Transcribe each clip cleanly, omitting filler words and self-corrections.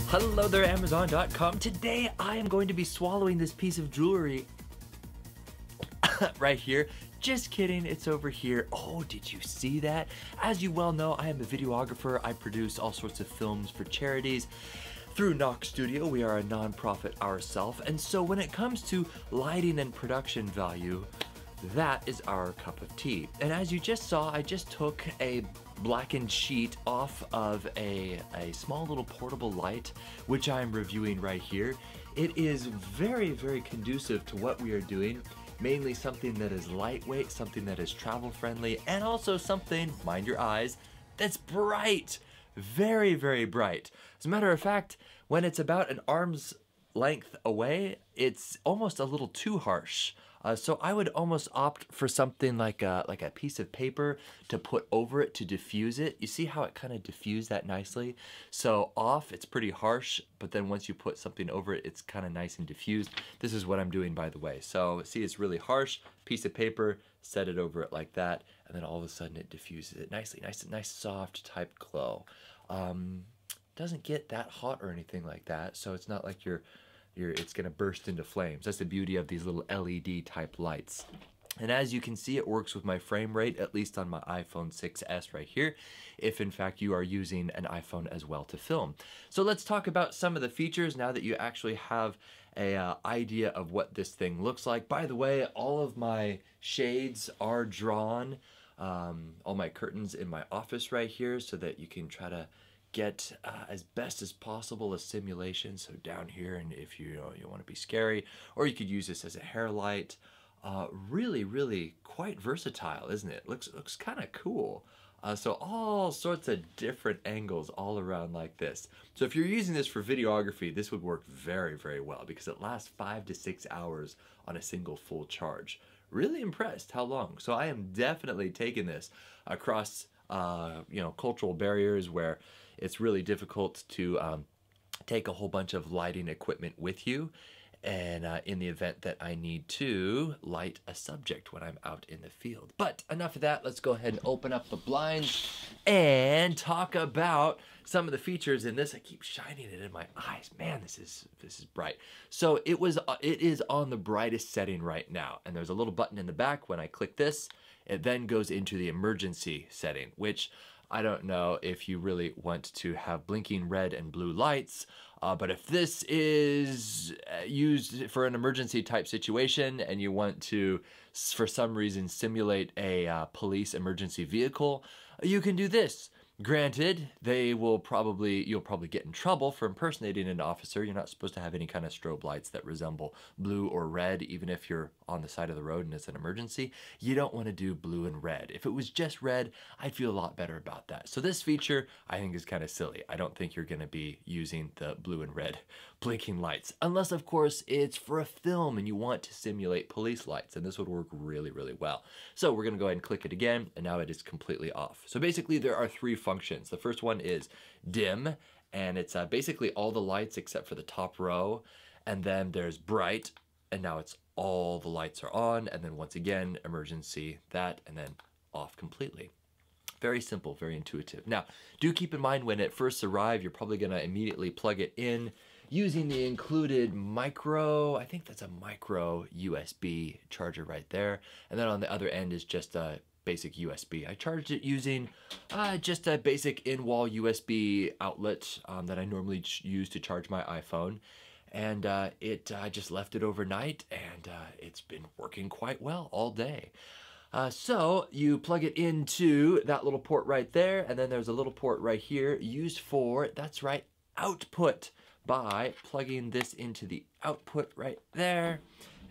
Hello there, Amazon.com. Today I am going to be swallowing this piece of jewelry right here. Just kidding, it's over here. Oh, did you see that? As you well know, I am a videographer. I produce all sorts of films for charities through Knox Studio. We are a non-profit ourselves, and so when it comes to lighting and production value, that is our cup of tea. And as you just saw, I just took a blackened sheet off of a small little portable light, which I'm reviewing right here. It is very, very conducive to what we are doing. Mainly something that is lightweight, something that is travel friendly, and also something, mind your eyes, that's bright. Very, very bright. As a matter of fact, when it's about an arm's length away, it's almost a little too harsh. So I would almost opt for something like a piece of paper to put over it to diffuse it. You see how it kind of diffused that nicely? So off, it's pretty harsh, but then once you put something over it, it's kind of nice and diffused. This is what I'm doing, by the way. So see, it's really harsh. Piece of paper, set it over it like that, and then all of a sudden it diffuses it nicely. Nice soft type glow. Doesn't get that hot or anything like that, so it's not like it's gonna burst into flames. That's the beauty of these little LED type lights. And as you can see, it works with my frame rate, at least on my iPhone 6s right here, if in fact you are using an iPhone as well to film. So let's talk about some of the features now that you actually have a idea of what this thing looks like. By the way, all of my shades are drawn, all my curtains in my office right here, so that you can try to get as best as possible a simulation. So down here, and if you want to be scary, or you could use this as a hair light. Really quite versatile, isn't it? Looks kind of cool. So all sorts of different angles all around like this. So if you're using this for videography, this would work very, very well because it lasts 5 to 6 hours on a single full charge. Really impressed how long. So I am definitely taking this across cultural barriers where it's really difficult to take a whole bunch of lighting equipment with you, and in the event that I need to light a subject when I'm out in the field. But enough of that, let's go ahead and open up the blinds and talk about some of the features in this. I keep shining it in my eyes. Man, this is bright. So it is on the brightest setting right now, and there's a little button in the back. When I click this, it then goes into the emergency setting, which I don't know if you really want to have blinking red and blue lights, but if this is used for an emergency type situation and you want to, for some reason, simulate a police emergency vehicle, you can do this. Granted, you'll probably get in trouble for impersonating an officer. You're not supposed to have any kind of strobe lights that resemble blue or red, even if you're on the side of the road and it's an emergency. You don't want to do blue and red. If it was just red, I'd feel a lot better about that. So this feature, I think, is kind of silly. I don't think you're going to be using the blue and red blinking lights, unless, of course, it's for a film and you want to simulate police lights, and this would work really, really well. So we're going to go ahead and click it again, and now it is completely off. So basically, there are 3 functions. The first one is dim, and it's basically all the lights except for the top row. And then there's bright, and now it's all the lights are on. And then once again, emergency, that, and then off completely. Very simple, very intuitive. Now, do keep in mind when it first arrives, you're probably going to immediately plug it in using the included I think that's a micro USB charger right there. And then on the other end is just a basic USB. I charged it using just a basic in-wall USB outlet that I normally use to charge my iPhone. And I just left it overnight, and it's been working quite well all day. So you plug it into that little port right there, and then there's a little port right here used for, that's right, output, by plugging this into the output right there.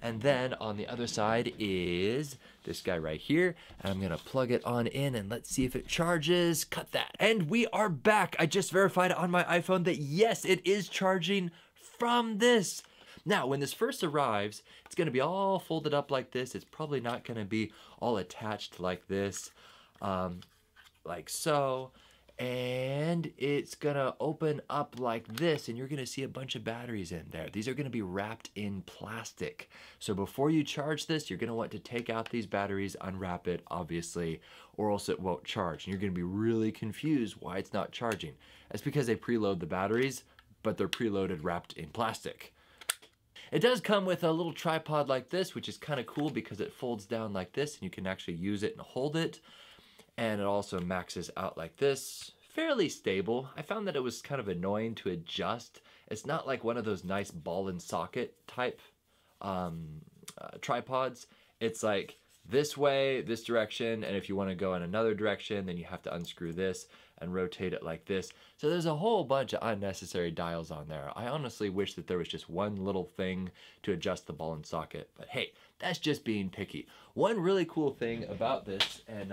And then on the other side is this guy right here. And I'm gonna plug it on in and let's see if it charges. Cut that. And we are back. I just verified on my iPhone that yes, it is charging from this. Now, when this first arrives, it's gonna be all folded up like this. It's probably not gonna be all attached like this, like so. And it's gonna open up like this, and you're gonna see a bunch of batteries in there. These are gonna be wrapped in plastic. So before you charge this, you're gonna want to take out these batteries, unwrap it, obviously, or else it won't charge. And you're gonna be really confused why it's not charging. That's because they preload the batteries but they're preloaded wrapped in plastic. It does come with a little tripod like this, which is kind of cool because it folds down like this and you can actually use it and hold it. And it also maxes out like this. Fairly stable. I found that it was kind of annoying to adjust. It's not like one of those nice ball and socket type tripods. It's like this way, this direction, and if you want to go in another direction, then you have to unscrew this and rotate it like this. So there's a whole bunch of unnecessary dials on there. I honestly wish that there was just one little thing to adjust the ball and socket, but hey, that's just being picky. One really cool thing about this, and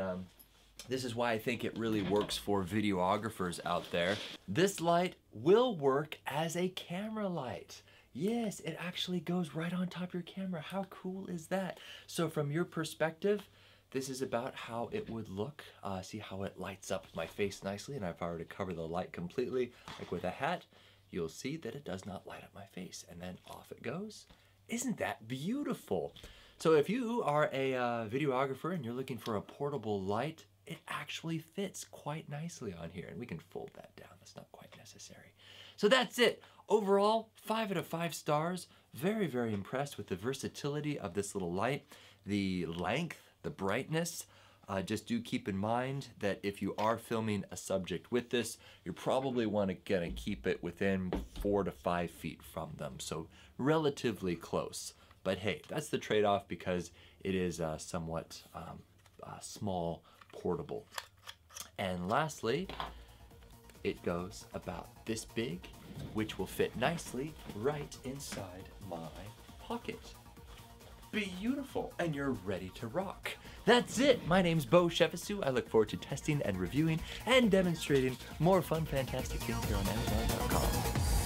this is why I think it really works for videographers out there, this light will work as a camera light. Yes, it actually goes right on top of your camera. How cool is that? So from your perspective, this is about how it would look. See how it lights up my face nicely, and if I were to cover the light completely, like with a hat, you'll see that it does not light up my face, and then off it goes. Isn't that beautiful? So if you are a videographer and you're looking for a portable light, it actually fits quite nicely on here, and we can fold that down. That's not quite necessary. So that's it. Overall, 5 out of 5 stars. Very, very impressed with the versatility of this little light, the length, the brightness. Just do keep in mind that if you are filming a subject with this, you probably want to keep it within 4 to 5 feet from them, so relatively close. But hey, that's the trade-off because it is somewhat small, portable. And lastly, it goes about this big, which will fit nicely right inside my pocket. Beautiful, and you're ready to rock. That's it. My name's Beau. I look forward to testing and reviewing and demonstrating more fun, fantastic things here on Amazon.com.